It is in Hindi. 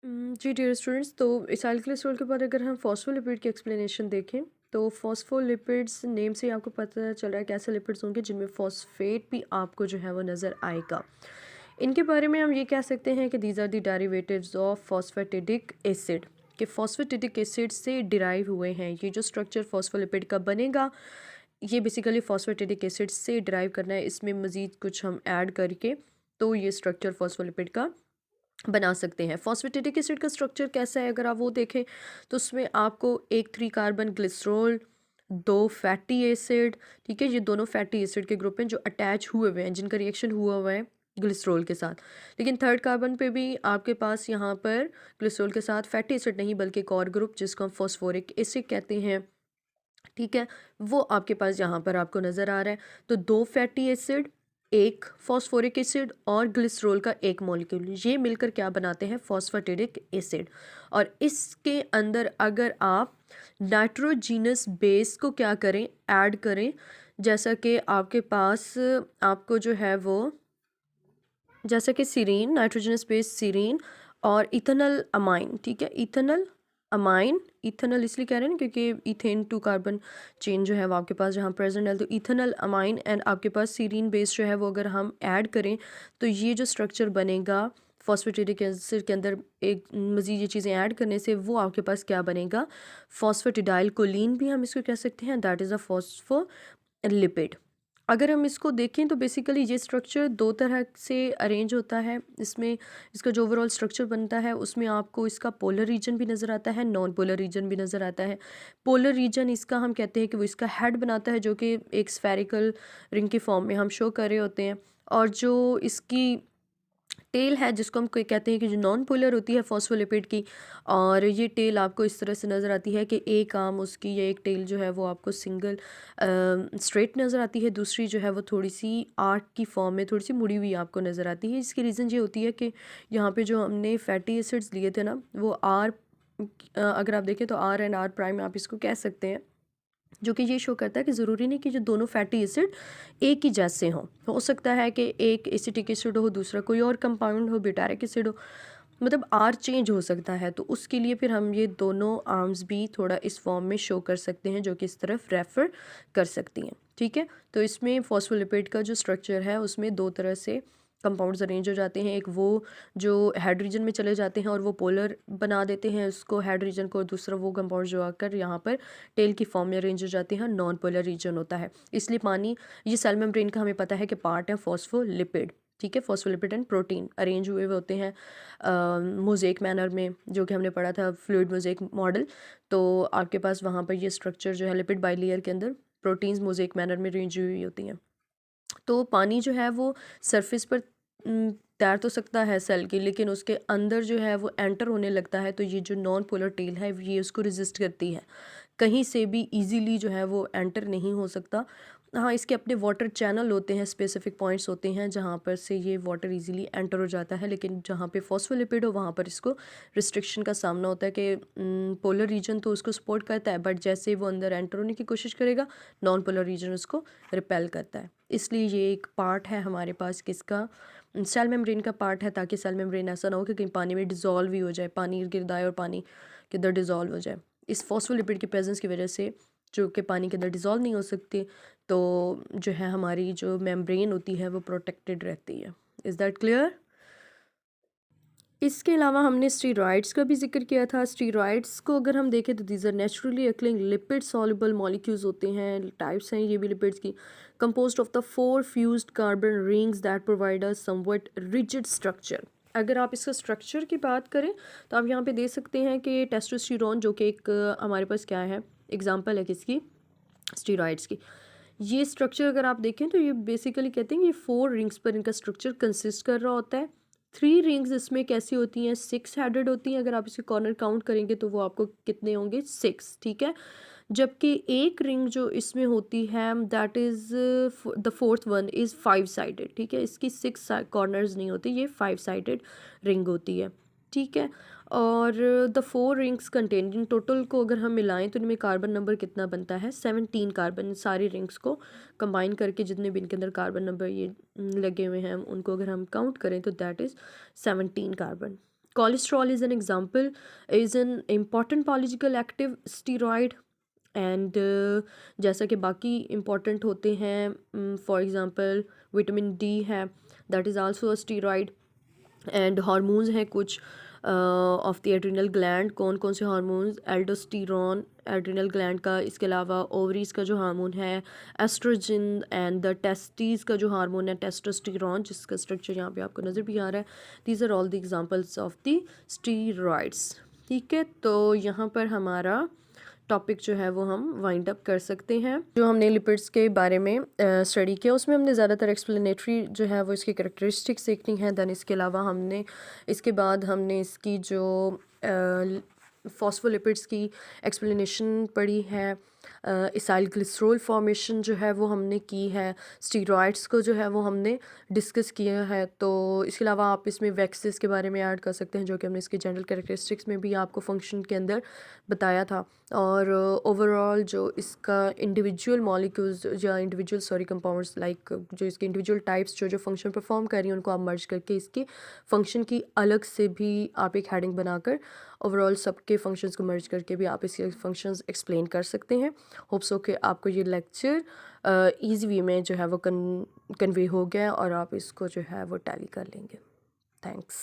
जी डियर स्टूडेंट्स, तो एसाइलक्लोस्ट्रोल के बाद अगर हम फॉस्फोलिपिड की एक्सप्लेनेशन देखें तो फॉस्फोलिपिड्स नेम से ही आपको पता चल रहा है कैसे लिपिड्स होंगे जिनमें फॉस्फेट भी आपको जो है वो नज़र आएगा। इनके बारे में हम ये कह सकते हैं कि these are the derivatives of phosphatidic acid, कि फॉस्फेटिडिक एसिड से डिराइव हुए हैं। ये जो स्ट्रक्चर फॉस्फोलिपिड का बनेगा ये बेसिकली फॉस्फेटिडिक एसिड से डिराइव करना है, इसमें मज़ीद कुछ हम ऐड करके तो ये स्ट्रक्चर फॉस्फोलिपिड का बना सकते हैं। फॉस्फेटिडिक एसिड का स्ट्रक्चर कैसा है अगर आप वो देखें तो उसमें आपको एक 3 कार्बन ग्लिसरॉल, 2 फैटी एसिड, ठीक है, ये दोनों फैटी एसिड के ग्रुप हैं जो अटैच हुए हुए हैं, जिनका रिएक्शन हुआ हुआ है ग्लिसरॉल के साथ। लेकिन थर्ड कार्बन पे भी आपके पास यहाँ पर ग्लिसरॉल के साथ फैटी एसिड नहीं बल्कि एक और ग्रुप जिसको हम फॉस्फोरिक एसिड कहते हैं, ठीक है, वो आपके पास यहाँ पर आपको नज़र आ रहा है। तो 2 फैटी एसिड, एक फॉस्फोरिक एसिड और ग्लिसरॉल का एक मॉलिक्यूल, ये मिलकर क्या बनाते हैं? Phosphatidic acid. और इसके अंदर अगर आप नाइट्रोजीनस बेस को क्या करें? ऐड करें, जैसा कि आपके पास आपको जो है वो जैसा कि सीरीन, नाइट्रोजनस बेस सीरीन और इथेनल अमाइन, ठीक है, इथेनल अमाइन, इथेनल इसलिए कह रहे हैं ना क्योंकि इथेन 2 कार्बन चेन जो है वो आपके पास जहाँ प्रेजेंट है, तो इथेनल अमाइन एंड आपके पास सीरीन बेस जो है वो अगर हम ऐड करें तो ये जो स्ट्रक्चर बनेगा फॉस्फेटिडिक एसिड के अंदर एक मज़ीद ये चीज़ें ऐड करने से वो आपके पास क्या बनेगा? फॉस्फेटिडाइल कोलिन भी हम इसको कह सकते हैं, दैट इज़ अ फॉस्फोलिपिड। अगर हम इसको देखें तो बेसिकली ये स्ट्रक्चर 2 तरह से अरेंज होता है। इसमें इसका जो ओवरऑल स्ट्रक्चर बनता है उसमें आपको इसका पोलर रीजन भी नज़र आता है, नॉन पोलर रीजन भी नज़र आता है। पोलर रीजन इसका हम कहते हैं कि वो इसका हेड बनाता है जो कि एक स्फेरिकल रिंग की फॉर्म में हम शो कर रहे होते हैं, और जो इसकी टेल है जिसको हम कोई कहते हैं कि जो नॉन पोलर होती है फॉस्फोलिपिड की, और ये टेल आपको इस तरह से नज़र आती है कि एक आर्म उसकी या एक टेल जो है वो आपको सिंगल स्ट्रेट नज़र आती है, दूसरी जो है वो थोड़ी सी आर्क की फॉर्म में थोड़ी सी मुड़ी हुई आपको नज़र आती है। इसकी रीज़न ये होती है कि यहाँ पे जो हमने फैटी एसिड्स लिए थे ना वो अगर आप देखें तो आर एंड आर प्राइम आप इसको कह सकते हैं, जो कि ये शो करता है कि ज़रूरी नहीं कि जो दोनों फैटी एसिड एक ही जैसे हों। हो सकता है कि एक एसिटिक एसिड हो, दूसरा कोई और कंपाउंड हो, ब्यूटारिक एसिड हो, मतलब आर चेंज हो सकता है। तो उसके लिए फिर हम ये दोनों आर्म्स भी थोड़ा इस फॉर्म में शो कर सकते हैं जो कि इस तरफ रेफ़र कर सकती हैं, ठीक है। तो इसमें फॉस्फोलिपिड का जो स्ट्रक्चर है उसमें 2 तरह से कंपाउंड्स अरेंज हो जाते हैं। एक वो जो हेड रीजन में चले जाते हैं और वो पोलर बना देते हैं उसको हेड रीजन को, और दूसरा वो कंपाउंड जो आकर यहाँ पर टेल की फॉर्म में अरेंज हो जाते हैं, नॉन पोलर रीजन होता है। इसलिए पानी ये सेल मेम्ब्रेन का हमें पता है कि पार्ट है फॉस्फोलिपिड, ठीक है। फॉस्फोलिपिड एंड प्रोटीन अरेंज हुए हुए होते हैं मोज़ेक मैनर में, जो कि हमने पढ़ा था फ्लूइड मोज़ेक मॉडल। तो आपके पास वहाँ पर ये स्ट्रक्चर जो है लिपिड बाइलेयर के अंदर प्रोटीन्स मोज़ेक मैनर में अरेंज हुई होती हैं। तो पानी जो है वो सरफेस पर तैर तो सकता है सेल की, लेकिन उसके अंदर जो है वो एंटर होने लगता है तो ये जो नॉन पोलर टेल है ये उसको रेजिस्ट करती है, कहीं से भी इजीली जो है वो एंटर नहीं हो सकता। हाँ, इसके अपने वाटर चैनल होते हैं, स्पेसिफिक पॉइंट्स होते हैं जहाँ पर से ये वाटर इजीली एंटर हो जाता है, लेकिन जहाँ पे फॉस्फोलिपिड हो वहाँ पर इसको रिस्ट्रिक्शन का सामना होता है कि पोलर रीजन तो उसको सपोर्ट करता है बट जैसे वो अंदर एंटर होने की कोशिश करेगा नॉन पोलर रीजन उसको रिपेल करता है। इसलिए ये एक पार्ट है हमारे पास किसका? सेल मेम्ब्रेन का पार्ट है, ताकि सेल मेम्ब्रेन ऐसा ना हो कि कहीं पानी में डिज़ोल्व ही हो जाए, पानी गिर जाए और पानी के अंदर डिज़ोल्व हो जाए। इस फॉस्फोलिपिड की प्रेजेंस की वजह से जो कि पानी के अंदर डिज़ोल्व नहीं हो सकती, तो जो है हमारी जो मेम्ब्रेन होती है वो प्रोटेक्टेड रहती है। Is that clear? इसके अलावा हमने स्टीरॉइड्स का भी जिक्र किया था। स्टीरॉइड्स को अगर हम देखें तो these are naturally occurring lipid soluble molecules होते हैं, टाइप्स हैं ये भी लिपिड्स की, composed of the 4 fused carbon rings that provide a somewhat rigid structure. अगर आप इसका स्ट्रक्चर की बात करें तो आप यहाँ पे दे सकते हैं कि टेस्टोस्टेरोन जो कि एक हमारे पास क्या है, एग्जाम्पल है किसकी? स्टीरॉइड्स की। ये स्ट्रक्चर अगर आप देखें तो ये बेसिकली कहते हैं ये 4 रिंग्स पर इनका स्ट्रक्चर कंसिस्ट कर रहा होता है। 3 रिंग्स इसमें कैसी होती हैं? 6 हेडेड होती हैं। अगर आप इसके कॉर्नर काउंट करेंगे तो वो आपको कितने होंगे? 6, ठीक है। जबकि एक रिंग जो इसमें होती है that is the fourth one is 5 sided, ठीक है। इसकी 6 कॉर्नर्स नहीं होती, ये 5 साइडेड रिंग होती है, ठीक है। और the 4 rings contain in total को अगर हम मिलाएं तो इनमें कार्बन नंबर कितना बनता है? 17 कार्बन। सारी रिंग्स को कंबाइन करके जितने भी इनके अंदर कार्बन नंबर ये लगे हुए हैं उनको अगर हम काउंट करें तो that is 17 carbon. Cholesterol is an example, is an important biological active steroid and जैसा कि बाकी इम्पॉर्टेंट होते हैं, फॉर एग्ज़ाम्पल विटामिन डी है, that is also a steroid. And hormones हैं कुछ ऑफ द एड्रिनल ग्लैंड, कौन कौन से हार्मोन्स, एल्डोस्टेरॉन एड्रिनल ग्लैंड का, इसके अलावा ओवरीज का जो हार्मोन है एस्ट्रोजन, एंड द टेस्टीज का जो हार्मोन है टेस्टोस्टेरॉन, जिसका स्ट्रक्चर यहाँ पे आपको नज़र भी आ रहा है। These are all the examples of the steroids. ठीक है, तो यहाँ पर हमारा टॉपिक जो है वो हम वाइंड अप कर सकते हैं। जो हमने लिपिड्स के बारे में स्टडी किया उसमें हमने ज़्यादातर एक्सप्लेनेटरी जो है वो इसकी कैरेक्टरिस्टिक्स देखनी है। दैन इसके अलावा हमने इसके बाद हमने इसकी जो फॉस्फोलिपिड्स की एक्सप्लेनेशन पढ़ी है, इसाइल ग्लिसरॉल फॉर्मेशन जो है वो हमने की है, स्टीरॉइड्स को जो है वो हमने डिस्कस किया है। तो इसके अलावा आप इसमें वैक्सेस के बारे में ऐड कर सकते हैं, जो कि हमने इसकी जनरल कैरेक्टरिस्टिक्स में भी आपको फंक्शन के अंदर बताया था। और ओवरऑल जो इसका इंडिविजुअल मॉलिक्यूल्स या इंडिविजुअल कंपाउंड्स, लाइक जो इसके इंडिविजुअल टाइप्स जो फंक्शन परफॉर्म कर रही हैं, उनको आप मर्ज करके इसके फंक्शन की अलग से भी आप एक हेडिंग बनाकर ओवरऑल सबके फंक्शंस को मर्ज करके भी आप इसके फंक्शंस एक्सप्लेन कर सकते हैं। होप सो कि आपको ये लेक्चर ईजी वे में जो है वो कन्वे हो गया और आप इसको जो है वो टैली कर लेंगे। थैंक्स।